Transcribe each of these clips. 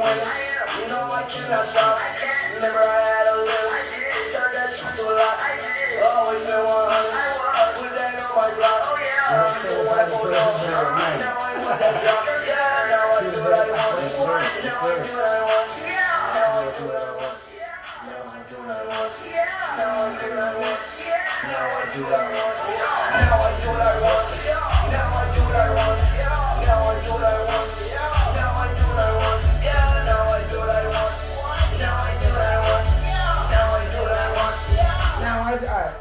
win. You know I cannot stop. Remember I had a little. Turned that shit to a lot. Always been 100. Put that on my block. Now I'm still white for no. Now I want that job. Now I do what I want. Now I do what I want. Now I do what I want. Now I do what I want. Now I do what I want. Now I do what I want. Now I do what I want. Now I do what I want. Now I do what I want. Now I do what I want. Now I do what I want. Now I do what I want. Now I do what I want. Now I do. Alright.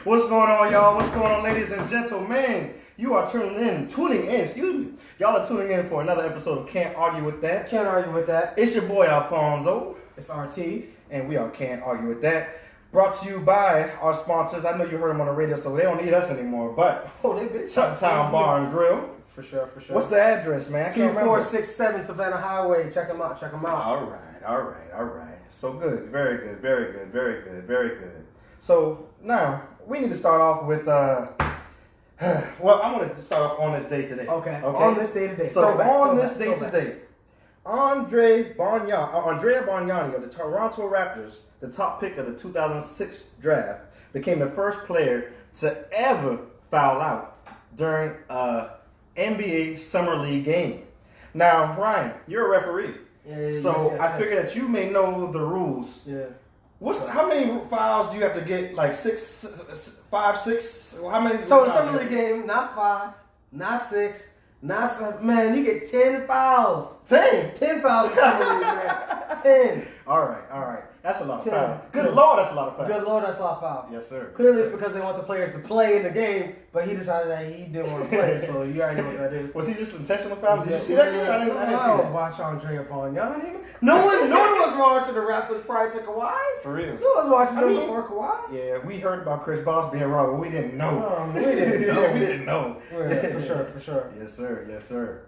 What's going on, y'all? What's going on, ladies and gentlemen? You are tuning in, excuse me. Y'all are tuning in for another episode of Can't Argue With That. Can't argue with that. It's your boy Alfonso. It's RT. And we are Can't Argue With That. Brought to you by our sponsors. I know you heard them on the radio, so they don't need us anymore. But they bitch. Chucktown Bar and Grill. For sure. What's the address, man? 2467 Savannah Highway. Check them out. All right. So good. Very good. So now we need to start off with well, I want to start off on this day today. Okay. On this day today. So on this day today, Andrea Bargnani of the Toronto Raptors, the top pick of the 2006 draft, became the first player to ever foul out during a NBA Summer League game. Now, Ryan, you're a referee. So I figure that you may know the rules. Yeah. How many fouls do you have to get? Like 5, 6? How many? So in Summer League game, not 5, not 6, not 7. Man, you get 10 fouls. 10? 10 fouls in Summer League, man. 10. All right. That's a lot of 10. fouls. Good Lord, that's a lot of fouls. Good Lord, that's a lot of fouls. Yes, sir. Clearly it's because they want the players to play in the game, but he decided that he didn't want to play, so you already know what that is. Was he just intentional fouls? Did you see that game? I didn't see that. Watch Andrea Bargnani. No one was watching the Raptors prior to Kawhi. For real. No one was watching them before Kawhi. Yeah, we heard about Chris Bosh being wrong, but we didn't know. We didn't know. Yeah, For sure. Yes, sir.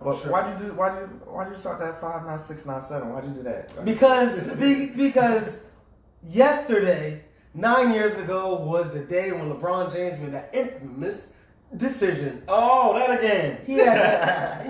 Well, why'd you start that 5, not 6, not 7? Why'd you do that? Because yesterday, 9 years ago, was the day when LeBron James made that infamous decision. Oh, that again. He had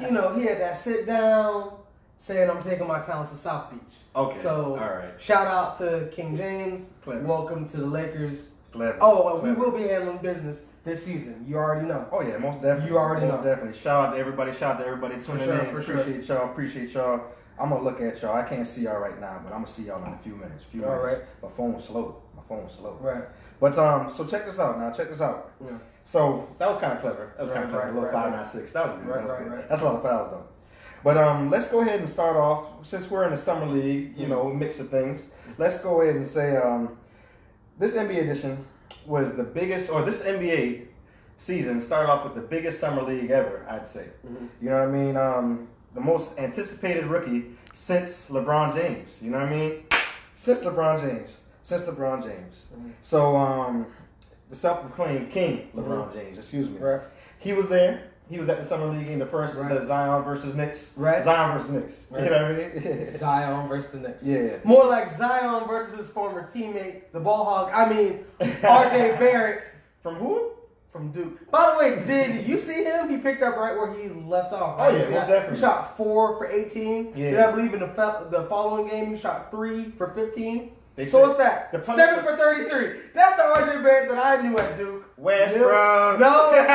that sit down saying, "I'm taking my talents to South Beach." Okay. So, all right. Shout out to King James. Clever. Welcome to the Lakers. Clever. Oh, and we will be handling business this season. You already know. Oh yeah, most definitely. You already know. Most definitely. Shout out to everybody tuning in. Appreciate y'all. I'm gonna look at y'all. I can't see y'all right now, but I'm gonna see y'all in a few minutes. All right. My phone's slow. Right. But so check this out now. Yeah. So that was kind of clever. That was kind of clever. A little 5, not 6. That was good. Right. That's a lot of fouls though. But let's go ahead and start off, since we're in the summer league, mix of things. Let's go ahead and say this NBA edition was the biggest, or this NBA season started off with the biggest summer league ever, I'd say. Mm-hmm. You know what I mean? The most anticipated rookie since LeBron James. You know what I mean? Since LeBron James. Mm-hmm. So the self-proclaimed King, LeBron James, excuse me. Right. He was there. He was at the summer league game, the Zion versus Knicks. Right. Zion versus Knicks. Right. You know what I mean? Zion versus the Knicks. Yeah. More like Zion versus his former teammate, the ball hog. R.J. Barrett. From who? From Duke. By the way, did you see him? He picked up right where he left off. Right? Oh, yeah, most definitely. He shot 4 for 18. Yeah. Then I believe in the following game, he shot 3 for 15. So what's that? 7 for 33. That's the R.J. Barrett that I knew at Duke. Westbrook. No. Hey,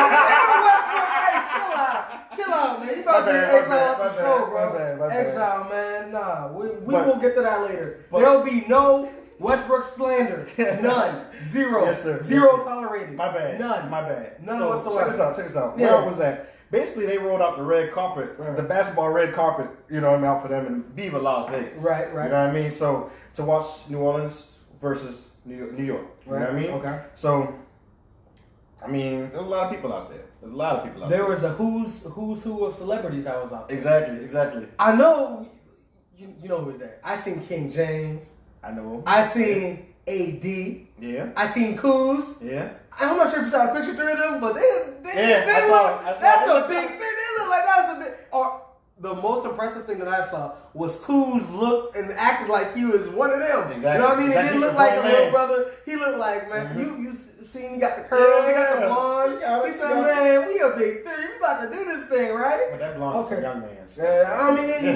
chill out, man. You about to get exiled off the show, bro. My bad. Exile, man. Nah, we will get to that later. There'll be no Westbrook slander. None. Zero. Yes, sir. Zero tolerated. My bad. None. My bad. None whatsoever. Check this out. Yeah. Where was that? Basically, they rolled out the red carpet, the basketball red carpet, out for them in Viva Las Vegas. Right. You know what I mean? So, to watch New Orleans versus New York. You know what I mean? Okay. So, there's a lot of people out there. There was a who's who of celebrities that was out there. Exactly. I know, you know who's there. I seen King James. I know. I seen AD. Yeah. I seen Kuz. Yeah. I'm not sure if you saw a picture of them, but I saw it. That's a big thing. They look like that's a big. Or the most impressive thing that I saw was Kuz look and acted like he was one of them. Exactly. You know what I mean? Exactly. He didn't look like a little brother. He looked like, man, you seen, he got the curls, he got the blonde. He said, man, we a big three. We about to do this thing, right? But that belongs to a young man. I mean,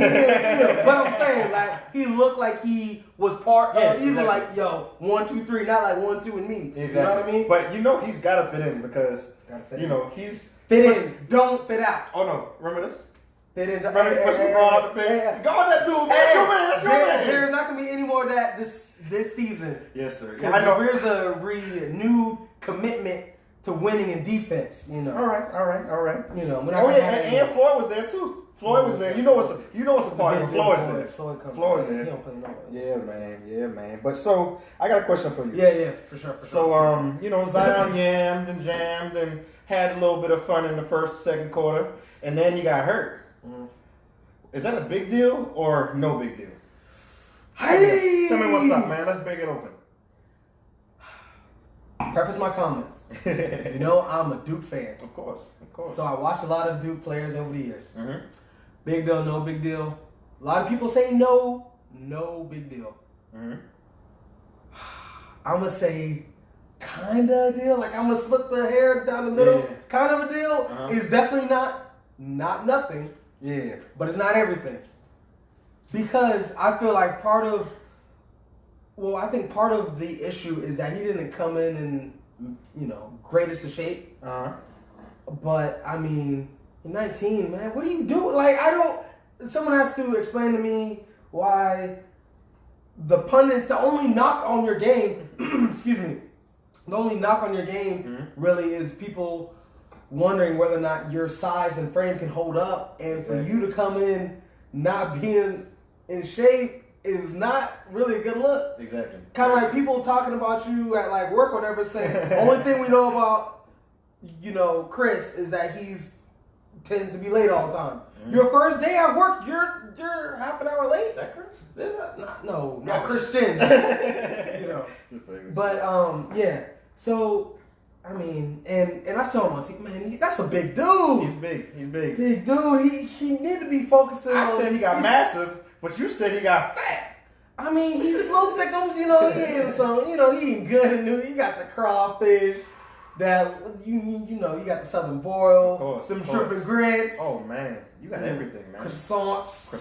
but I'm saying, like, he looked like he was part of, either like, yo, 1, 2, 3, not like 1, 2 and me. Exactly. You know what I mean? But you know he's got to fit in because, he's... Fit in, don't fit out. Oh, no. Remember this? Fit in. Remember he pushed LeBron out the fence? Go on that dude, man. That's your man. That's your man. There's not going to be any more of that this season. Yes, sir. Yeah, I know. There's a renewed commitment to winning in defense, you know. All right. You know, and Floyd was there too. Floyd was there. You know what's a part of Floyd's there. Floyd's there. He don't play nowhere. Yeah, man. But so I got a question for you. Yeah, for sure. So Zion yammed and jammed and had a little bit of fun in the first, second quarter, and then he got hurt. Is that a big deal or no big deal? Hey! Tell me what's up, man. Let's break it open. Preface my comments. You know, I'm a Duke fan. Of course. So I watched a lot of Duke players over the years. Mm-hmm. Big deal, no big deal. A lot of people say no big deal. Mm-hmm. I'm going to say kind of a deal. Like, I'm going to split the hair down the middle. Yeah. Kind of a deal. It's definitely not nothing. Yeah. But it's not everything. Because I feel like part of the issue is that he didn't come in greatest of shape. But, I mean, 19, man, what do you do? Like, someone has to explain to me why the pundits, the only knock on your game, excuse me, the only knock on your game really is people wondering whether or not your size and frame can hold up. And for you to come in not being in shape is not really a good look. Exactly. Kind of like people talking about you at like work or whatever saying, only thing we know about, Chris is that he's tends to be late all the time. Your first day at work, you're half an hour late. That Chris? Not Christian. But yeah. So I mean, and I saw him on TV. Man, that's a big dude. He's big. Big dude. He need to be focusing. I said he got massive, but you said he got fat. I mean, he's little thickums. He eating some. He eating good and new. He got the crawfish. That you got the southern boil, some shrimp and grits. Oh man, you got everything, man. Croissants.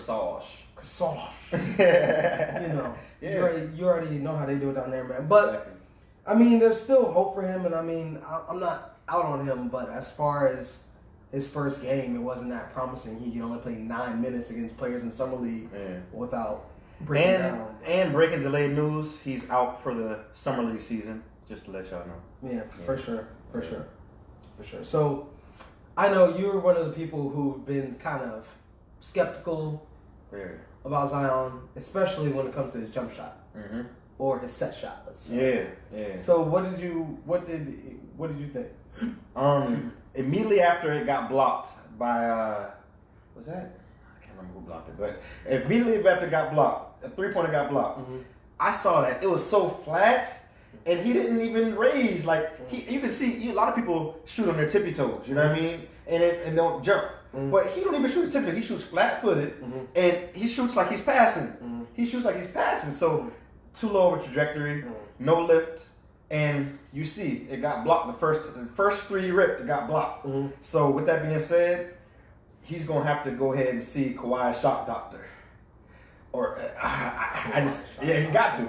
You already know how they do it down there, man. But I mean, there's still hope for him, and I mean, I'm not out on him, but as far as his first game, it wasn't that promising. He could only play 9 minutes against players in summer league without breaking down. And breaking delayed news, he's out for the summer league season. Just to let y'all know. Yeah, for sure. So, I know you're one of the people who've been kind of skeptical about Zion, especially when it comes to his jump shot or his set shot. Let's say. Yeah. So, what did you think? Immediately after it got blocked by was that? I can't remember who blocked it, but immediately after it got blocked, a 3-pointer got blocked. I saw that it was so flat. And he didn't even raise, you can see a lot of people shoot on their tippy toes, you know what I mean? And don't jump. But he don't even shoot tippy toes, he shoots flat-footed, and he shoots like he's passing. So, too low of a trajectory, no lift, and you see, it got blocked. The first 3 ripped, it got blocked. So, with that being said, he's going to have to go ahead and see Kawhi's shot doctor. Or he got to.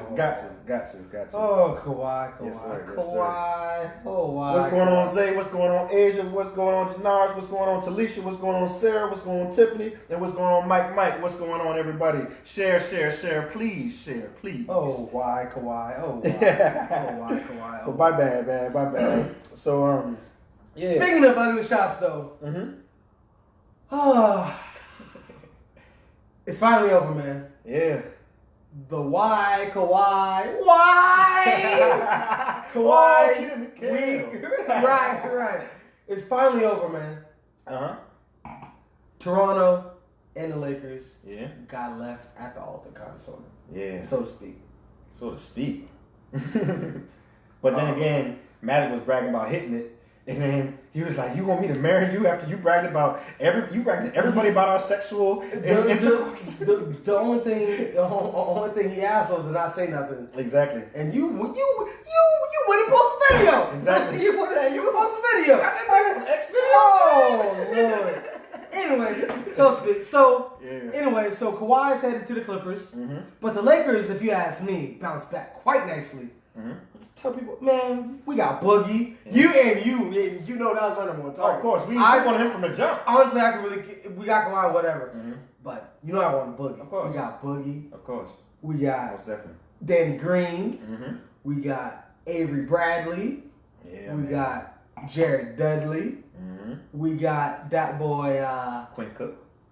Oh, Kawhi. Yes, sir. Kawhi. Oh, wow. What's going on, Zay? What's going on, Asia? What's going on, Janars? What's going on, Talisha? What's going on, Sarah? What's going on, Tiffany? And what's going on, Mike? What's going on, everybody? Share. Please share, please. Oh, why, Kawhi? Oh, why, Kawhi? Oh, my bad, man. My bad. So, Speaking of ugly shots, though. It's finally over, man. Yeah. The why, Kawhi. Why? Kawhi. Right. It's finally over, man. Toronto and the Lakers got left at the altar, kind of, sort of. Yeah. So to speak. But then again, Magic was bragging about hitting it. And then he was like, "You want me to marry you after you bragged about everybody about our sexual intercourse?" The only thing he asked was to not say nothing. Exactly. And you went and posted the video. Exactly. You went and posted the video. X video. Oh so to speak. So Yeah. anyway, so Kawhi's headed to the Clippers, but the Lakers, if you ask me, bounced back quite nicely. Tell people, man, we got Boogie. You know that was my number one target. Oh, of course, we wanted him from the jump. Honestly, we got Kawhi, whatever. But you know I want Boogie. Of course. We got Boogie. Of course. We got Most definitely. Danny Green. We got Avery Bradley. Yeah. We got Jared Dudley. We got that boy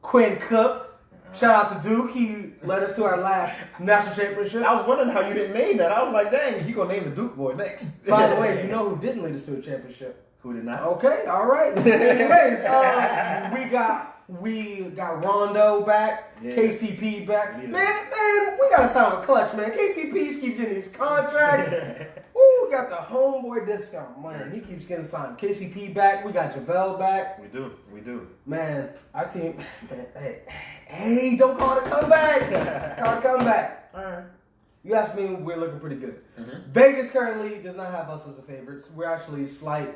Quinn Cook. Shout out to Duke. He led us to our last national championship. I was wondering how you didn't name that. I was like, dang, you gonna name the Duke boy next. By the way, you know who didn't lead us to a championship? Who did not? Okay, all right. Anyways, we got Rondo back, KCP back. Leader. Man, we gotta sound a clutch, man. KCP's keep getting these contracts. Ooh, we got the homeboy discount, man. He keeps getting signed. KCP back. We got JaVale back. We do. Man, our team. Man, hey, don't call it a comeback. Call it a comeback. All right. You asked me, we're looking pretty good. Vegas currently does not have us as the favorites. We're actually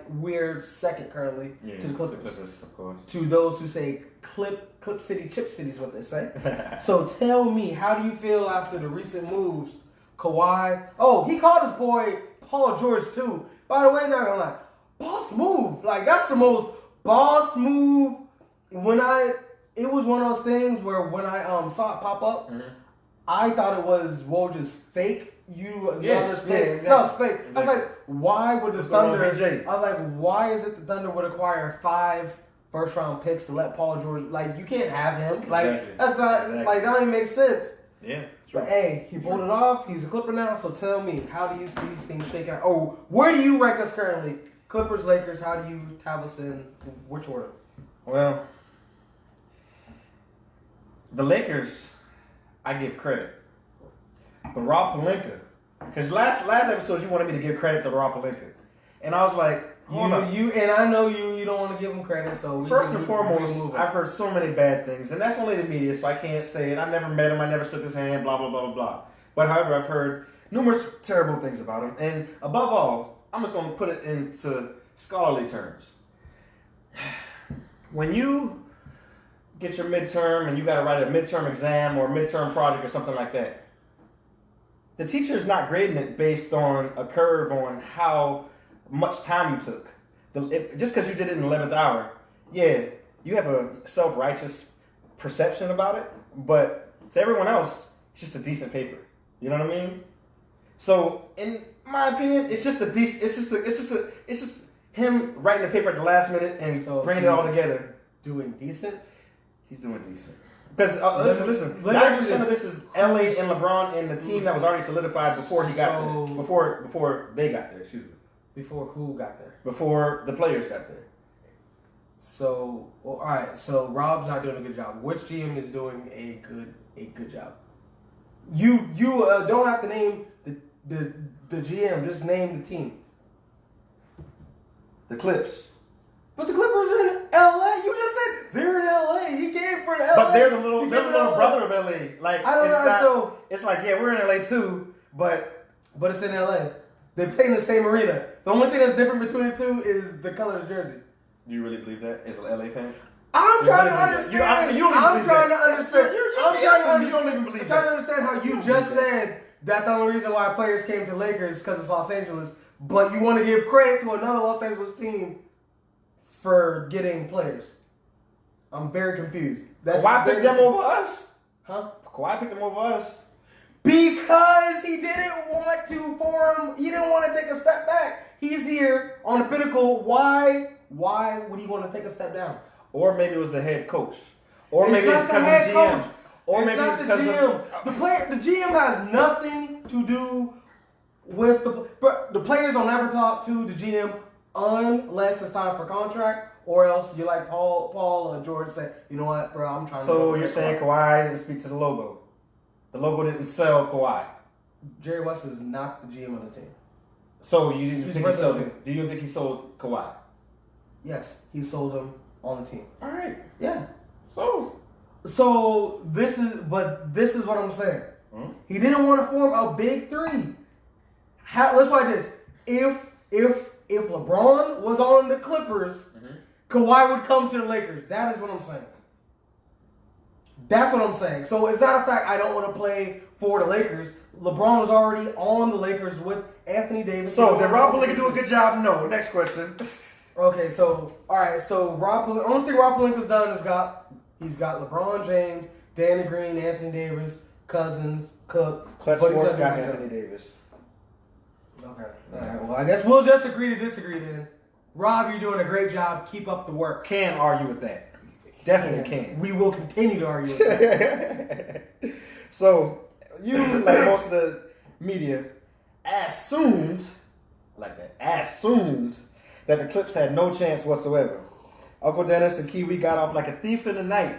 we're second currently to the Clippers. Of course. To those who say Clip City, Chip City is what they say. So tell me, how do you feel after the recent moves? Kawhi. Oh, he called his boy Paul George too. By the way, not gonna lie, boss move. Like that's the most boss move. It was one of those things where when I saw it pop up, I thought it was Woj's fake. You understand? Yeah, exactly. No, it's fake. Exactly. I was like, why would the What's going on, Thunder? BJ? I was like, why is it the Thunder would acquire 5 first-round picks to let Paul George? Like, you can't have him. Like, Exactly. that's not Exactly. like that don't even make sense. Yeah. But hey, he pulled it off. He's a Clipper now. So tell me, how do you see these things shaking out? Oh, where do you rank us currently? Clippers, Lakers. How do you have us in which order? Well, the Lakers, I give credit. But Rob Pelinka, because last episode you wanted me to give credit to Rob Pelinka, and I was like, hold up. You and I know you don't want to give him credit. So First and foremost, I've heard so many bad things, and that's only the media, so I can't say it. I never met him. I never shook his hand. Blah blah blah blah blah. But however, I've heard numerous terrible things about him, and above all, I'm just going to put it into scholarly terms. When you get your midterm and you got to write a midterm exam or a midterm project or something like that, the teacher is not grading it based on a curve on how much time you took. Just because you did it in the 11th hour, yeah, you have a self-righteous perception about it, but to everyone else, it's just a decent paper. You know what I mean? So, in my opinion, it's just a decent. It's just him writing the paper at the last minute and bringing it all together. Doing decent. He's doing decent. Because listen, 90% of this is LA and LeBron and the team that was already solidified before he got there. Before they got there, excuse me. Before who got there? Before the players got there. So, all right. So Rob's not doing a good job. Which GM is doing a good job? You don't have to name the GM. Just name the team. The Clips. But the Clippers are in LA. You just said they're in LA. He came for LA. But they're the little brother of LA. Like I don't know. It's like, yeah, we're in LA too, but it's in LA. They play in the same arena. The only thing that's different between the two is the color of the jersey. Do you really believe that as an LA fan? I'm trying to understand. You don't I'm trying to understand. understand. You don't even believe I'm that. trying to understand how you just said that the only reason why players came to Lakers because it's Los Angeles, but you want to give credit to another Los Angeles team for getting players. I'm very confused. Kawhi picked them over us? Huh? Kawhi picked them over us? Because he didn't want to form. He didn't want to take a step back. He's here on the pinnacle. Why would he want to take a step down? Or maybe it was the head coach. Or It's maybe not it's the because head of the GM. coach. Or It's maybe not it's the because GM. of The GM has nothing to do with the players don't ever talk to the GM unless it's time for contract, or else you like Paul George say, you know what, bro, I'm trying. So you're saying Kawhi didn't speak to the logo? The logo didn't sell Kawhi. Jerry West is not the GM on the team. So you didn't He's think the he sold president. it? Do you think he sold Kawhi? Yes, he sold him on the team. All right. Yeah. So this is what I'm saying. Hmm? He didn't want to form a big three. Let's play this. If LeBron was on the Clippers, Kawhi would come to the Lakers. That is what I'm saying. That's what I'm saying. So it's not a fact I don't want to play for the Lakers. LeBron was already on the Lakers with Anthony Davis. So did Rob Pelinka do a good job? No. Next question. Okay, so all right, so only thing Rob Pelinka's done is he's got LeBron James, Danny Green, Anthony Davis, Cousins, Cook. Clutch but he's Sports done got a good Anthony Davis. job. Okay. All right. Well, I guess we'll just agree to disagree then. Rob, you're doing a great job. Keep up the work. Can't argue with that. Definitely can. We will continue to argue with that. So, you, like most of the media, assumed that the Clips had no chance whatsoever. Uncle Dennis and Kiwi got off like a thief in the night.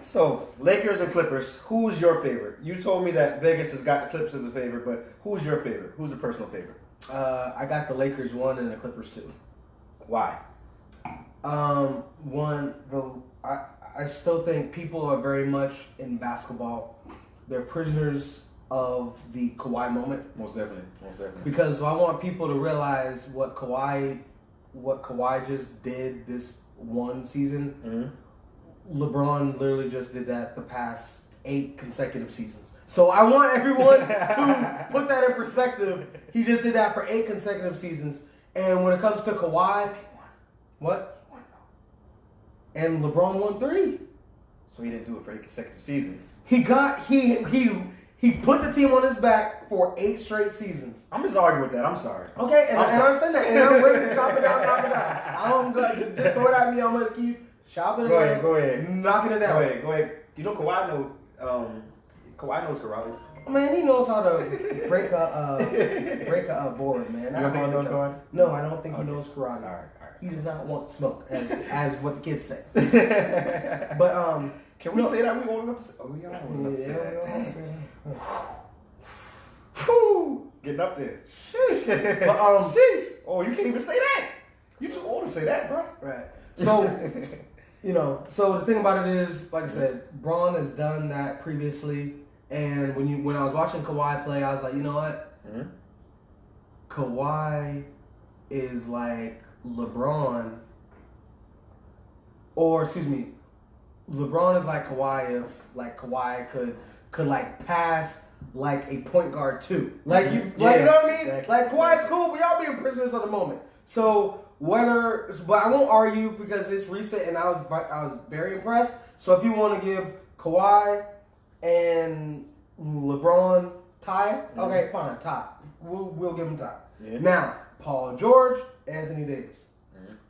So, Lakers and Clippers, who's your favorite? You told me that Vegas has got the Clips as a favorite, but who's your favorite? Who's a personal favorite? I got the Lakers 1 and the Clippers 2. Why? I still think people are very much in basketball. They're prisoners of the Kawhi moment. Most definitely. Because I want people to realize what Kawhi just did this one season. Mm-hmm. LeBron literally just did that the past 8 consecutive seasons. So I want everyone to put that in perspective. He just did that for 8 consecutive seasons. And when it comes to Kawhi, what? And LeBron won 3. So he didn't do it for 8 consecutive seasons. He put the team on his back for 8 straight seasons. I'm just arguing with that. I'm sorry. Okay, and I understand that. And I'm ready to chop it down, knock it down. I'm good. Just throw it at me. I'm going to keep chopping it down. Go ahead. Knocking it down. Go ahead. You know Kawhi knows karate. Man, he knows how to break a board, man. You don't think he knows karate? No, I don't think he knows karate. All right. He does not want smoke, as what the kids say. But can we say that? We old enough to say? Oh, we are old enough to say that. Whew. Getting up there. Sheesh. But, sheesh. Oh, you can't even say that. You too old to say that, bro. Right. So, so the thing about it is, like I said, Braun has done that previously. And when I was watching Kawhi play, I was like, you know what? Mm-hmm. Kawhi is like LeBron. Or, excuse me, LeBron is like Kawhi if like Kawhi could like pass like a point guard too. Like you know what I mean? Exactly. Like Kawhi's cool, but y'all being prisoners of the moment. So but I won't argue because it's recent and I was very impressed. So if you want to give Kawhi and LeBron tie, okay, fine, tie. We'll give him tie. Yeah. Now Paul George, Anthony Davis.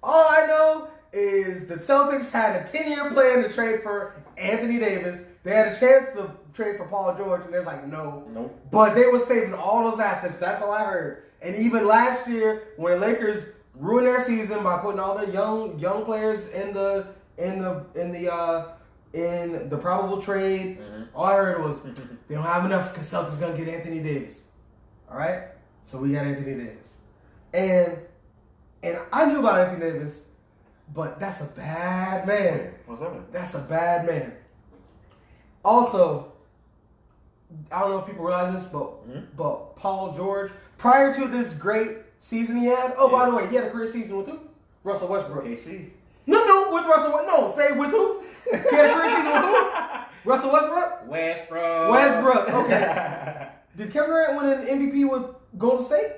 All I know is the Celtics had a 10-year plan to trade for Anthony Davis. They had a chance to trade for Paul George, and they're like, no. Nope. But they were saving all those assets. That's all I heard. And even last year, when the Lakers ruined their season by putting all their young players in the probable trade, all I heard was they don't have enough because Celtics gonna get Anthony Davis. All right, so we got Anthony Davis, and I knew about Anthony Davis. But that's a bad man. What's up? That's a bad man. Also, I don't know if people realize this, but Paul George, prior to this great season he had, by the way, he had a career season with who? Russell Westbrook. KC. No, with Russell Westbrook. No, say with who? He had a career season with who? Russell Westbrook? Westbrook, okay. Did Kevin Durant win an MVP with Golden State?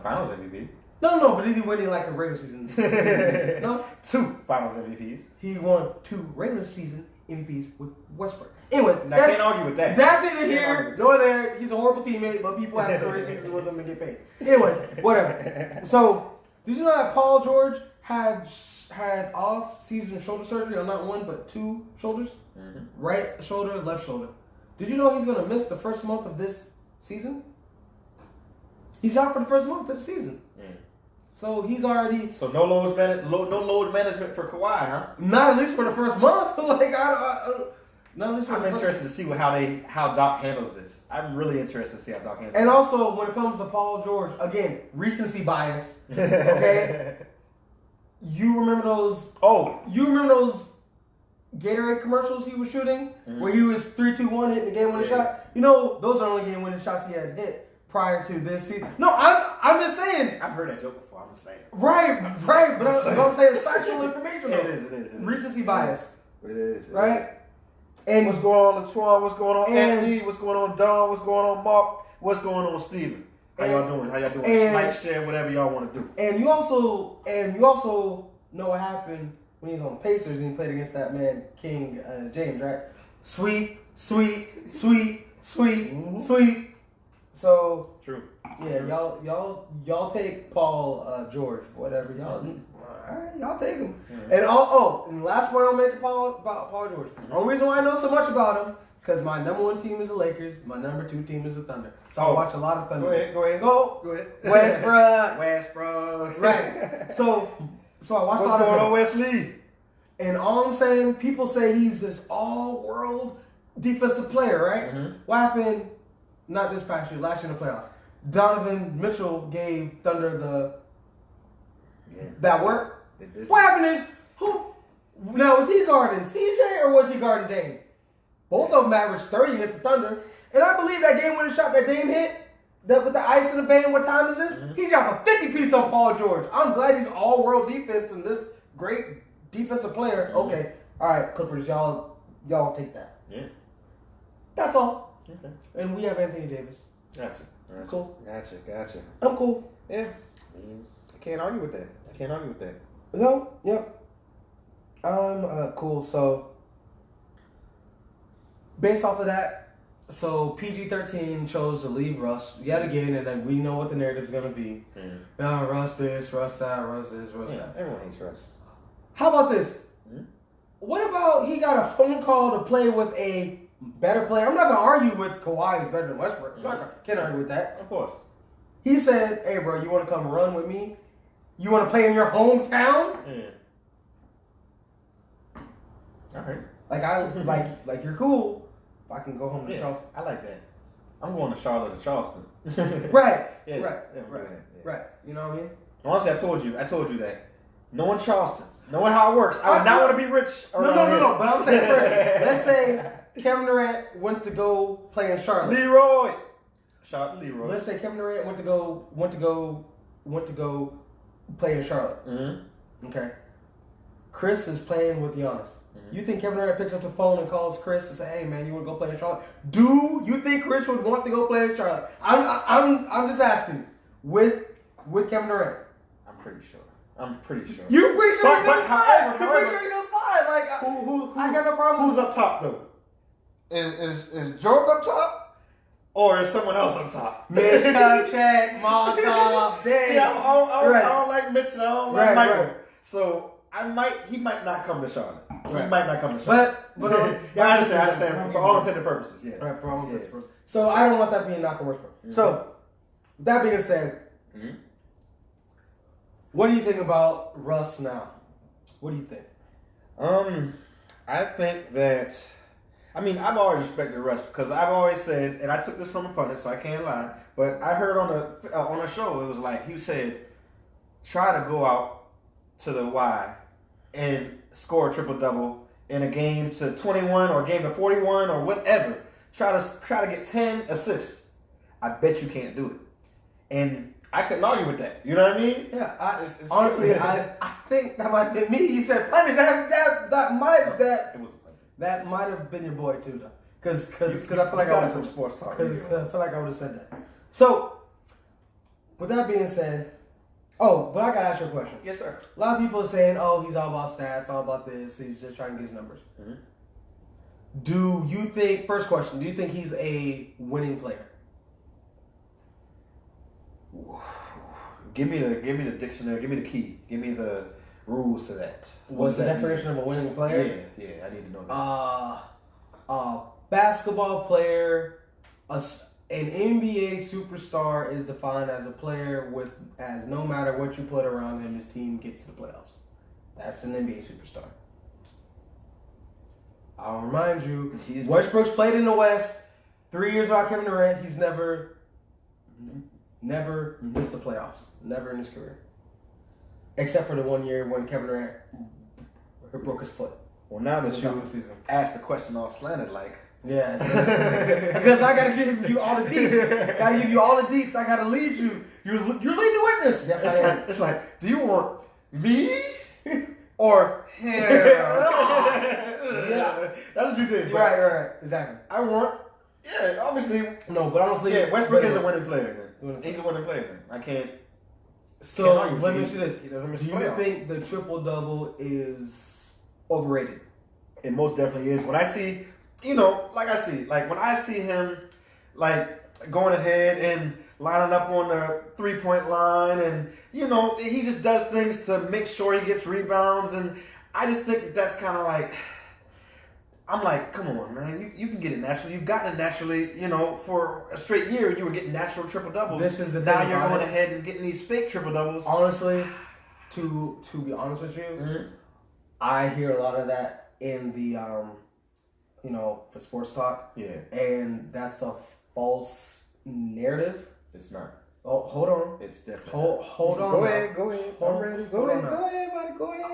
Finals MVP. No, but did he win in like a regular season? No? 2 Finals MVPs. He won 2 regular season MVPs with Westbrook. Anyways, I can't argue with that. That's neither here nor there. He's a horrible teammate, but people have career seasons with him and get paid. Anyways, whatever. So, did you know that Paul George had off-season shoulder surgery on not one but 2 shoulders? Mm-hmm. Right shoulder, left shoulder. Did you know he's going to miss the first month of this season? He's out for the first month of the season. So he's already... So no load management for Kawhi, huh? Not at least for the first month. Like, I'm interested to see how Doc handles this. I'm really interested to see how Doc handles it. And also, when it comes to Paul George, again, recency bias, okay? You remember those... Oh! You remember those Gatorade commercials he was shooting? Mm-hmm. Where he was 3-2-1 hitting the game-winning shot? You know, those are the only game-winning shots he had hit prior to this season. No, I'm just saying. I've heard that joke before. I'm just saying. Right. right, but I'm saying it's factual information. It is. Recency bias. It is. Right? And what's going on, Laquan? What's going on, Anthony? What's going on, Don? What's going on, Mark? What's going on, Steven? How y'all doing? Like, share, whatever y'all want to do. And you also know what happened when he was on the Pacers and he played against that man King James, right? Sweet. So true. Yeah, y'all take Paul George, whatever y'all. All right, y'all take him. Mm-hmm. And and the last point I'll make about Paul George. The only reason why I know so much about him because my number 1 team is the Lakers, my number 2 team is the Thunder. So I watch a lot of Thunder. Go ahead. Westbrook. Right. So I watch a lot of. What's going on, Wesley? And all I'm saying, people say he's this all-world defensive player, right? Mm-hmm. What happened? Not this past year, last year in the playoffs. Donovan Mitchell gave Thunder that work. What happened is, was he guarding CJ or was he guarding Dame? Both of them averaged 30 against the Thunder. And I believe that game-winning shot that Dame hit, with the ice in the vein, what time is this? Mm-hmm. He dropped a 50-piece on Paul George. I'm glad he's all-world defense and this great defensive player. Mm-hmm. Okay. All right, Clippers, y'all take that. Yeah. That's all. Okay. And we have Anthony Davis. Gotcha. Cool. Gotcha. I'm cool. Yeah. I can't argue with that. No, yep. I'm cool. So, based off of that, PG-13 chose to leave Russ yet again, and then we know what the narrative's going to be. Mm. Russ this, Russ that, Russ this, Russ that. Everyone hates Russ. How about this? Mm? What about he got a phone call to play with a better player? I'm not going to argue with Kawhi is better than Westbrook. Can't argue with that. Of course. He said, hey, bro, you want to come run with me? You want to play in your hometown? Yeah. All right. Like you're cool. If I can go home to Charleston. I like that. I'm going to Charlotte or Charleston. Right. Yeah. Right. You know what I mean? Honestly, I told you that. Knowing Charleston, knowing how it works, I would not want to be rich. No. But I'm saying first, let's say Kevin Durant went to go play in Charlotte. Leroy. Shout out to Leroy. Let's say Kevin Durant went to go play in Charlotte. Mm-hmm. Okay. Chris is playing with Giannis. Mm-hmm. You think Kevin Durant picks up the phone and calls Chris and say, "Hey man, you want to go play in Charlotte?" Do you think Chris would want to go play in Charlotte? I'm just asking. With Kevin Durant. I'm pretty sure. You're pretty sure he's gonna slide. You're pretty sure he's gonna slide. Like who I got no problem. Who's up top though? Is Jordan up top? Or is someone else up top? Mitch Kupchak, Mozgov, See, I don't like Mitch and I don't like Michael. Right. So he might not come to Charlotte. Right. He might not come to Charlotte. But I understand. For all intended purposes, yeah. Right, for all intended purposes. So I don't want that being knock on Westbrook. Mm-hmm. So that being said, what do you think about Russ now? What do you think? I think that. I've always respected Russ because I've always said, and I took this from a pundit, so I can't lie. But I heard on a show, it was like he said, try to go out to the Y and score a triple double in a game to 21 or a game to 41 or whatever. Try to get 10 assists. I bet you can't do it, and I couldn't argue with that. You know what I mean? Yeah. Honestly, I think that might have been me. He said, "Plenty." That might have been your boy too, though, because I feel like I was some sports talk. Because I feel like I would have said that. So, with that being said, but I gotta ask you a question. Yes, sir. A lot of people are saying, "Oh, he's all about stats, all about this. He's just trying to get his numbers." Mm-hmm. Do you think? First question: do you think he's a winning player? Give me the dictionary. Give me the key. Give me the rules to that. What's the definition of a winning player? Yeah, I need to know that. A basketball player, an NBA superstar is defined as a player as no matter what you put around him, his team gets to the playoffs. That's an NBA superstar. I'll remind you, Westbrook's played in the West. 3 years without Kevin Durant, he's never missed the playoffs. Never in his career. Except for the 1 year when Kevin Durant broke his foot. Well, now that you asked the question all slanted like. Yeah. Because I got to give you all the deets. I got to lead you. You're leading the witness. Yes, I am. It's like, do you want Me? Or him? Yeah. That's what you did. Right. Exactly. I want. Yeah, obviously. No, but honestly, Yeah, Westbrook is a winning player. Then he's a winning player. Then I can't. So can't let me ask you this: He doesn't miss do the you playoffs. think the triple double is overrated? It most definitely is. When I see, like when I see him, like going ahead and lining up on the 3-point line, and he just does things to make sure he gets rebounds, and I just think that's kind of like. I'm like, come on, man. You can get it naturally. You've gotten it naturally, for a straight year. You were getting natural triple doubles. This is the now thing you're about going it. ahead and getting these fake triple doubles. Honestly, to be honest with you, I hear a lot of that in the for sports talk. Yeah, and that's a false narrative. it's not. Oh, hold on. It's definitely. Hold on. Go ahead. I'm ready. Go ahead, buddy. Go ahead.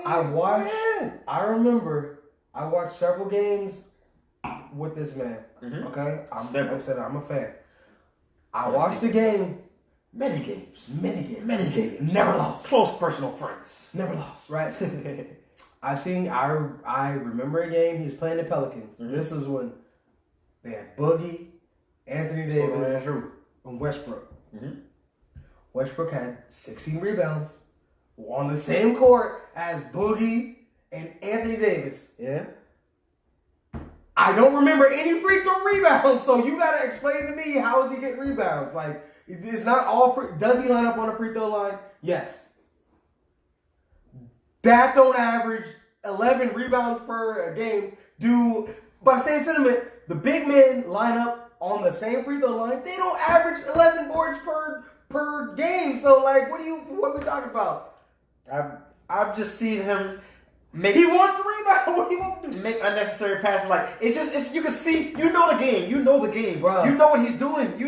I remember. I watched several games with this man. Mm-hmm. Okay, like I said, I'm a fan. I So watched the game. Many games. Never lost. Close personal friends. Never lost. Right. I remember a game. He was playing the Pelicans. Mm-hmm. This is when they had Boogie, Anthony Davis, and Westbrook. Mm-hmm. Westbrook had 16 rebounds on the same court as Boogie and Anthony Davis. Yeah. I don't remember any free throw rebounds, so you gotta explain to me how is he getting rebounds? Like, it's not all free. Does he line up on a free throw line? Yes. Dak don't average 11 rebounds per game. By the same sentiment, the big men line up on the same free throw line. They don't average 11 boards per game. So, like, what are we talking about? I've just seen him. He wants the rebound. What do you want to do? Make unnecessary passes. Like it's you can see. You know the game. Bruh. You know what he's doing.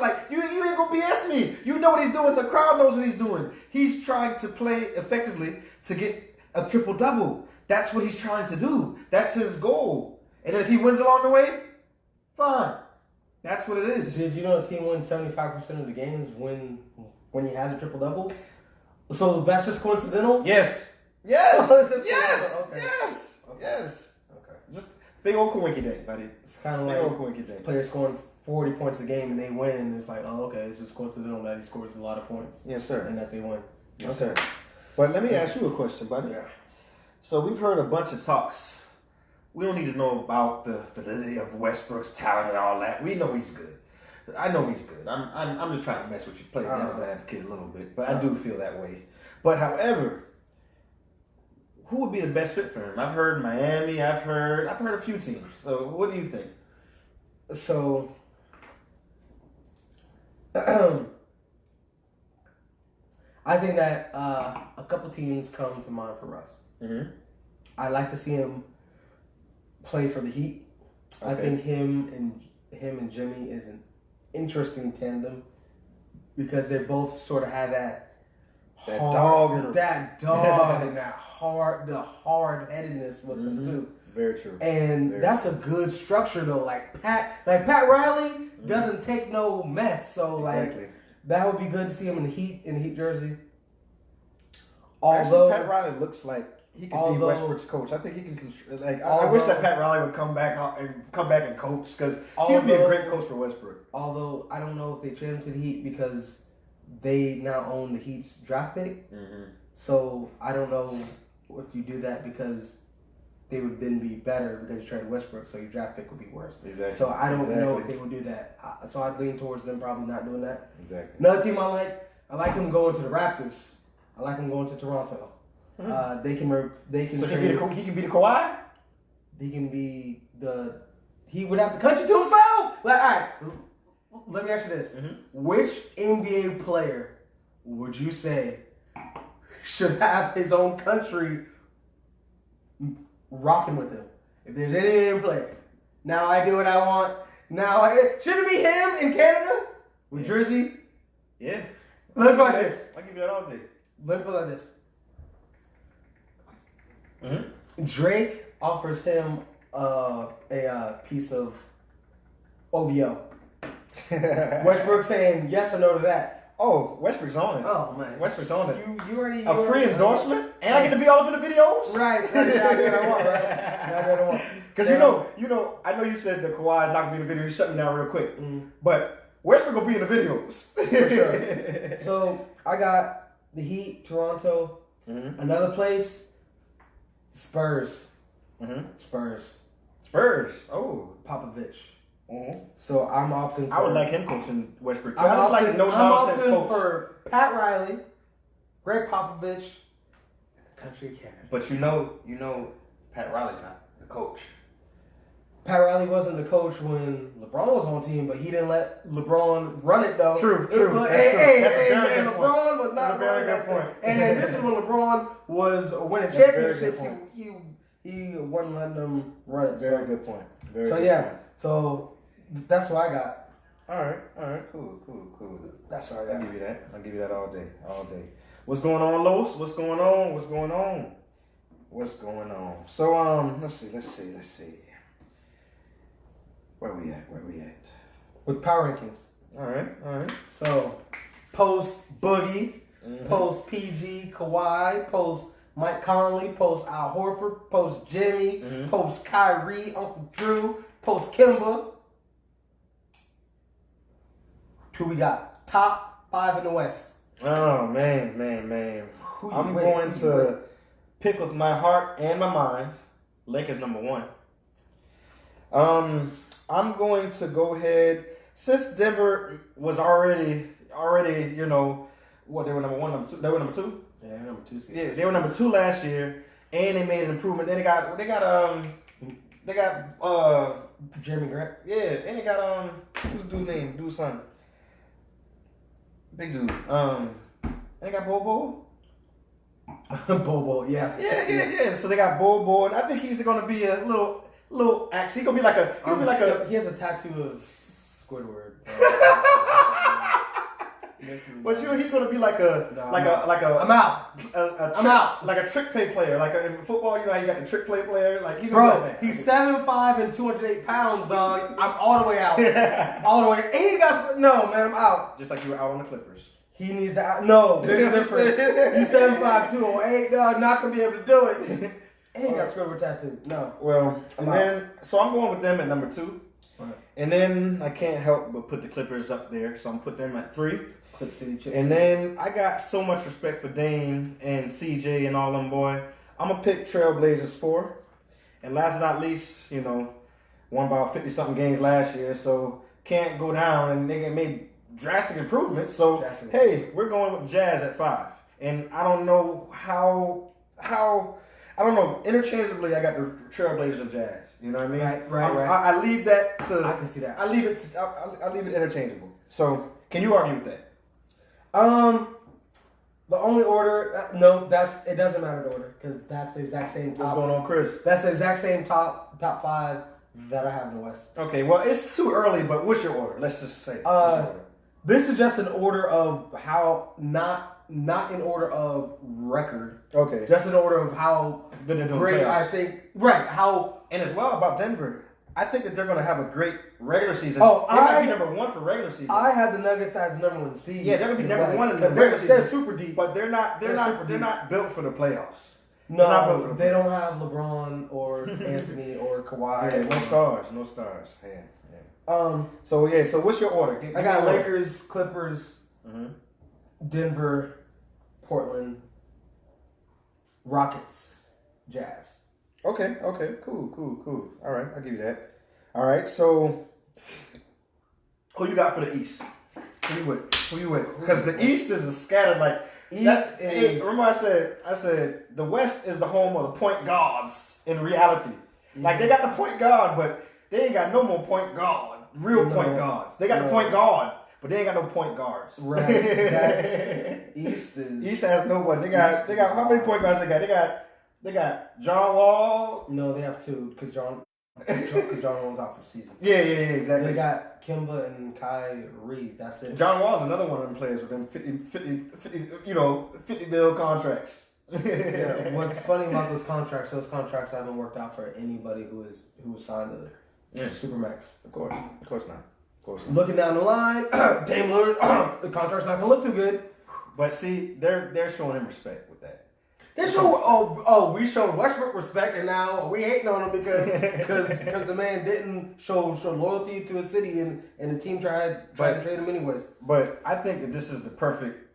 Like you ain't gonna BS me. You know what he's doing. The crowd knows what he's doing. He's trying to play effectively to get a triple double. That's what he's trying to do. That's his goal. And then if he wins along the way, fine. That's what it is. Did you know the team wins 75% of the games when he has a triple double? So that's just coincidental? Yes. Okay. Okay. Just big old coinky dink, buddy. It's kind of Big old like coinky dink. players scoring 40 points a game and they win. And it's like, oh, okay, it's just coincidental that he scores a lot of points. Yes, sir. And that they win. Yes, sir. But let me ask you a question, buddy. Yeah. So we've heard a bunch of talks. We don't need to know about the validity of Westbrook's talent and all that. We know he's good. I know he's good. I'm just trying to mess with you, play devil's advocate a little bit, but I do feel that way. But however, who would be the best fit for him? I've heard Miami. I've heard a few teams. So what do you think? So I think that a couple teams come to mind for Russ. Mm-hmm. I'd like to see him play for the Heat. Okay. I think him and Jimmy is an interesting tandem because they both sort of had that dog and that hard-headedness with them too. Very true. And that's a good structure though. Like Pat Riley doesn't take no mess. So exactly. That would be good to see him in the Heat jersey. Although Pat Riley looks like he could be Westbrook's coach. I think he can. I wish that Pat Riley would come back and coach because he would be a great coach for Westbrook. Although I don't know if they trade him to the Heat because they now own the Heat's draft pick. Mm-hmm. So I don't know if you do that because they would then be better because you traded Westbrook, so your draft pick would be worse. Exactly. So I don't know if they would do that. So I'd lean towards them probably not doing that. Exactly. Another team I like him going to the Raptors. I like him going to Toronto. They can. So he can be the Kawhi. He can be the. He would have the country to himself. Like, all right. Let me ask you this: which NBA player would you say should have his own country rocking with him? If there's any NBA player, now I do what I want. Should it be him in Canada with Jersey? Yeah. Let me put it like this. I'll give you that all day. Let me put it like this. Drake offers him a piece of OVO. Westbrook saying yes or no to that. Oh, Westbrook's on it. Oh man, Westbrook's on it. You already A free endorsement, and I get to be all up in the videos. Right. That's exactly what I want. Right. That's what I want. Because you know, I know you said that Kawhi is not gonna be in the video. You shut me down real quick. But Westbrook gonna be in the videos. For sure. So I got the Heat, Toronto, another place, Spurs. Spurs. Oh, Popovich. mm-hmm. So I'm opting for. I would like him coaching Westbrook too. I'm I just like no nonsense opting coach. for Pat Riley, Greg Popovich, Country Canada. But you know, Pat Riley's not the coach. Pat Riley wasn't the coach when LeBron was on team, but he didn't let LeBron run it though. True. That's a very good point. LeBron was not That's a very running good that point. thing. And this is when LeBron was winning That's a very championships. good point. He wasn't letting them run it. Very good point. Very So good yeah, point. so that's what I got. All right, cool. That's what I I'll got. give you that all day. What's going on, Los? What's going on? So let's see. Where we at? With power rankings. All right. So post Boogie, post PG Kawhi, post Mike Conley, post Al Horford, post Jimmy, post Kyrie, Uncle Drew, post Kimba. Who we got? Top 5 in the West. Oh man. I'm going to pick with my heart and my mind. Lakers number 1. I'm going to go ahead, since Denver was already, you know, what, they were number 1, number 2? They were number 2? Yeah, they're number 2. Yeah, they were number 2 last year, and they made an improvement. Then they got Jeremy Grant. yeah, and they got who's the dude's name? Dude's son. Big dude. And they got Bobo. Bobo, yeah. Yeah. So they got Bobo, and I think he's gonna be a little actually he's gonna be like a he has a tattoo of Squidward. But he's gonna be like a I'm out. I'm out. Like a trick play player, like in football, you know how you got the trick play player, like he's gonna be like that. He's 7'5" and 208 pounds, dog. I'm all the way out. All the way. And he got no man, I'm out. Just like you were out on the Clippers. He needs to no, there's a difference. He's 7'5", 208, dog, not gonna be able to do it. And he got Squidward tattoo. No. Well, I'm going with them at number 2. Right. And then I can't help but put the Clippers up there, so I'm put them at 3. Clip City Chips. And then I got so much respect for Dame and CJ and all them boy. I'm gonna pick Trailblazers 4. And last but not least, you know, won about 50-something games last year, so can't go down, and they made drastic improvements. So hey, we're going with Jazz at 5. And I don't know how I don't know. Interchangeably, I got the Trailblazers and Jazz. You know what I mean? Right. I leave that to. I can see that. I leave it interchangeable. So, can you argue with that? The only order, no, it doesn't matter the order because that's the exact same. What's going on, Chris? That's the exact same top 5 that I have in the West. Okay, well, it's too early, but what's your order? Let's just say. This is just an order of how not in order of record. Okay. Just in order of how good they're doing great playoffs. I think. Right. How. And as well about Denver, I think that they're going to have a great regular season. Oh, they might be number 1 for regular season. I had the Nuggets as number 1 seed. Yeah, they're going to be number 1 in the because regular season. they're super deep, but they're not built for the playoffs. No, they don't have LeBron or Anthony or Kawhi. Yeah, no stars. Yeah. So what's your order? I got Lakers, Clippers, Denver, Portland, Rockets, Jazz. Okay, cool. All right, I'll give you that. All right, so who you got for the East? Who you with? Because the East is a scattered like. Remember I said the West is the home of the point guards in reality. Like they got the point guard, but they ain't got no more point guard. Point guards. They got the point guard, but they ain't got no point guards. Right. That's East has nobody. They got how many point guards they got? They got John Wall. No, they have 2 because John Wall's out for the season. Yeah, exactly. They got Kimba and Kyrie. That's it. John Wall's another one of them players with them 50 mil contracts. Yeah. What's funny about those contracts haven't worked out for anybody who was signed to Supermax. Of course not. Looking down the line, Dame Lillard, the contract's not gonna look too good. But see, they're showing him respect with that. They we showed Westbrook respect, and now we hating on him because the man didn't show loyalty to his city, and the team tried to trade him anyways. But I think that this is the perfect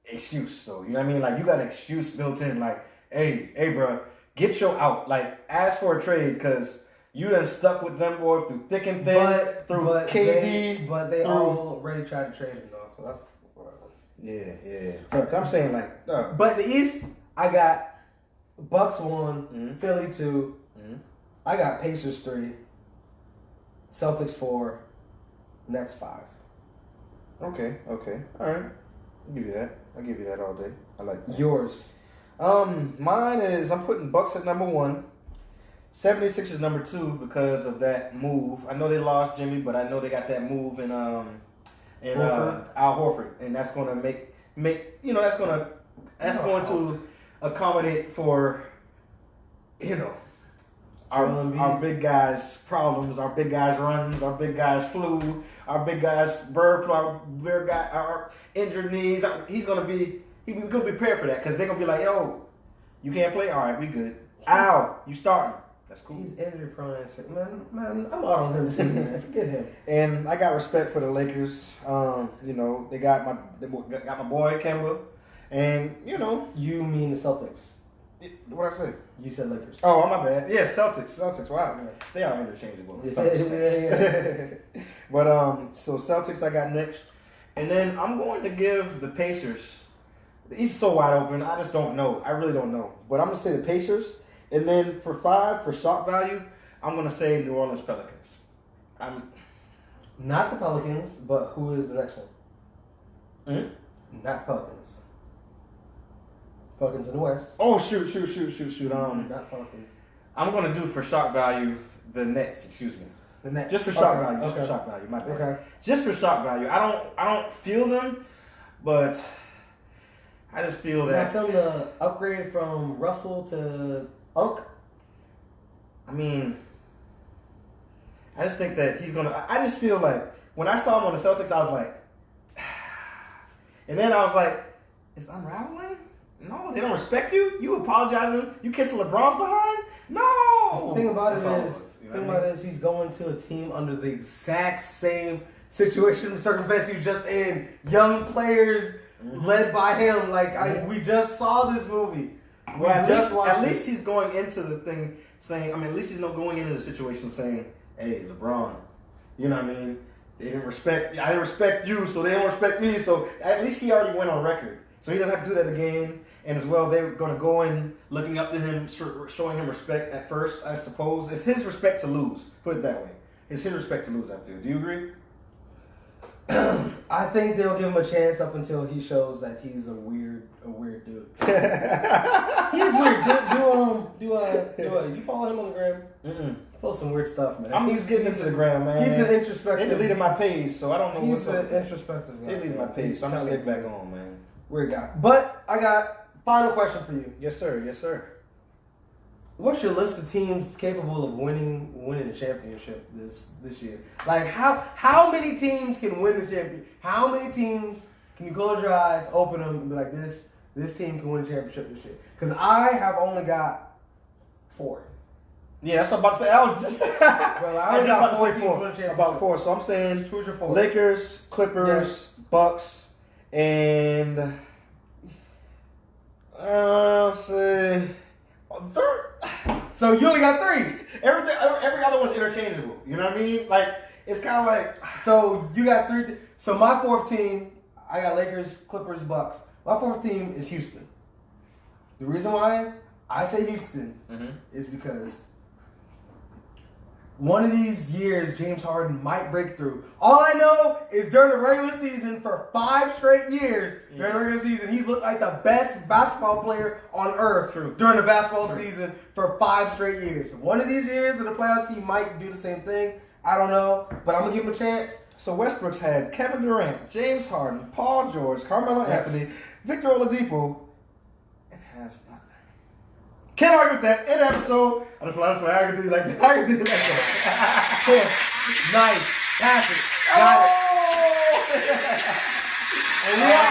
excuse, though. You know what I mean? Like, you got an excuse built in. Like, hey, bro, get your out. Like, ask for a trade because you done stuck with them boys through thick and thin, through KD. But they already tried to trade him, though. So that's whatever. Yeah. Look, I'm saying like, but the East, I got Bucks 1, Philly 2. I got Pacers 3, Celtics 4, Nets 5. Okay. All right. I'll give you that all day. I like that. Yours. Mine is I'm putting Bucks at number 1. 76ers number 2 because of that move. I know they lost Jimmy, but I know they got that move in Al Horford, and that's gonna make that's going to accommodate for our big guys' problems, our big guys' runs, our big guys' flu, our big guys' bird flu, our injured knees. He's gonna be prepared for that because they're gonna be like, yo, you can't play. All right, we good. Al, you starting. That's cool. He's injury prone. Man, I'm out on him too, man. Forget him. And I got respect for the Lakers. They got my boy Kemba, and You mean the Celtics? What I say? You said Lakers. Oh, my bad. Yeah, Celtics. Wow, they are interchangeable. Yeah. But so Celtics I got next, and then I'm going to give the Pacers. He's so wide open. I just don't know. I really don't know. But I'm gonna say the Pacers. And then for 5, for shock value, I'm going to say New Orleans Pelicans. Not the Pelicans, but who is the next one? Not the Pelicans. Pelicans in the West. Oh, shoot. Not Pelicans. I'm going to do for shock value the Nets, excuse me. The Nets. Just for shock value. Just for shock value, my bad. Okay. Just for shock value. I don't feel them, but I just feel that. I feel the upgrade from Russell to Unk. I mean, I just think that he's gonna. I just feel like when I saw him on the Celtics, I was like, and then I was like, it's unraveling. No, they don't respect you. You apologizing. You kissing LeBron's behind. No. The thing about it is, he's going to a team under the exact same situation, circumstance he was just in. Young players led by him. We just saw this movie. Well, at least he's going into the thing saying, at least he's not going into the situation saying, hey, LeBron, you know what I mean? I didn't respect you, so they don't respect me. So at least he already went on record. So he doesn't have to do that again. And as well, they're going to go in looking up to him, showing him respect at first, I suppose. It's his respect to lose, put it that way. It's his respect to lose, I feel. Do you agree? I think they'll give him a chance up until he shows that he's a weird dude. He's weird. You follow him on the gram? Mm-mm. Post some weird stuff, man. He's getting into the gram, man. He's an introspective. They deleted my page, so I don't know what's up. He's an introspective guy. They deleted my page, so I'm just getting back on, man. Weird guy. But I got final question for you. Yes, sir. What's your list of teams capable of winning the championship this year? Like how many teams can win the championship? How many teams can you close your eyes, open them, and be like, this team can win the championship this year? Because I have only got 4. Yeah, that's what I'm about to say. I was just well, I only got 4 teams four. win the championship. About 4. So I'm saying who's your 4? Lakers, Clippers, Bucks, and I'll say third. So you only got 3. Every other one's interchangeable. You know what I mean? Like, it's kind of like. So you got 3. So my 4th team, I got Lakers, Clippers, Bucks. My 4th team is Houston. The reason why I say Houston is because one of these years, James Harden might break through. All I know is during the regular season, for 5 straight years, during the regular season, he's looked like the best basketball player on earth during the basketball season for 5 straight years. One of these years in the playoffs, he might do the same thing. I don't know, but I'm going to give him a chance. So Westbrook's had Kevin Durant, James Harden, Paul George, Carmelo Anthony, Victor Oladipo, and has nothing. Can't argue with that. End episode. I can do you like that. Nice. Pass it. Oh! And we out.